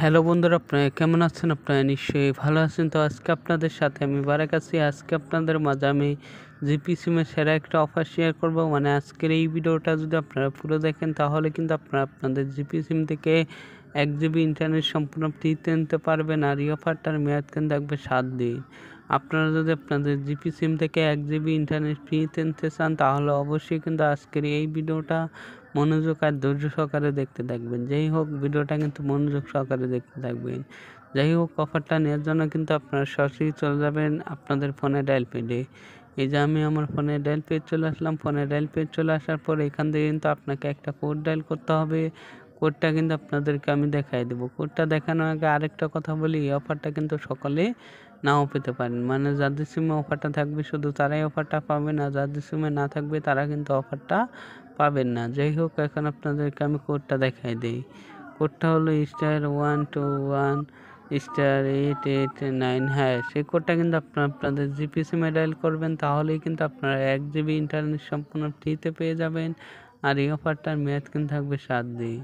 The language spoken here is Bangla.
হ্যালো বন্ধুরা, আপনারা কেমন আছেন? আপনারা নিশ্চয়ই ভালো আছেন। তো আজকে আপনাদের সাথে আমি বারাক আছি। আজকে আপনাদের মাঝে আমি জিপি সিমের সেরা একটা অফার শেয়ার করব। মানে আজকের এই ভিডিওটা যদি আপনারা পুরো দেখেন তাহলে কিন্তু আপনারা আপনাদের জিপি সিম থেকে 1 জিবি ইন্টারনেট সম্পূর্ণ ফ্রিতে নিতে পারবেন। আর এই অফারটার মেয়াদ কিন্তু থাকবে 7 দিন। আপনারা যদি আপনাদের জিপি সিম থেকে 1 জিবি ইন্টারনেট ফ্রিতে নিতে চান তাহলে অবশ্যই কিন্তু আজকের এই ভিডিওটা মনোযোগ আর ধৈর্য সহকারে দেখতে থাকবেন। যাই হোক, ভিডিওটা কিন্তু মনোযোগ সহকারে দেখতে থাকবেন। যাই হোক, অফারটা নেওয়ার জন্য কিন্তু আপনারা সরাসরি চলে যাবেন আপনাদের ফোনে ডায়াল পেডে। এই যে আমি আমার ফোনে ডায়াল পেজ চলে আসলাম। ফোনে ডায়াল পেজ চলে আসার পর এখান থেকে কিন্তু আপনাকে একটা কোড ডায়াল করতে হবে। কোডটা কিন্তু আপনাদেরকে আমি দেখাই দেবো। কোডটা দেখানোর আগে আরেকটা কথা বলি, এই অফারটা কিন্তু সকলে নাও পেতে পারেন। মানে যাদের সিমে অফারটা থাকবে শুধু তারাই অফারটা পাবেন, আর যাদের সিমে না থাকবে তারা কিন্তু অফারটা পাবেন না। যাই হোক, এখন আপনাদেরকে আমি কোডটা দেখাই দিই। কোডটা হলো *121*889। হ্যাঁ, সেই কোডটা কিন্তু আপনাদের জিপি সিমে ডায়াল করবেন, তাহলেই কিন্তু আপনারা 1 জিবি ইন্টারনেট সম্পূর্ণ ফ্রিতে পেয়ে যাবেন। আর এই অফারটার মেয়াদ কিন্তু থাকবে 7 দিন।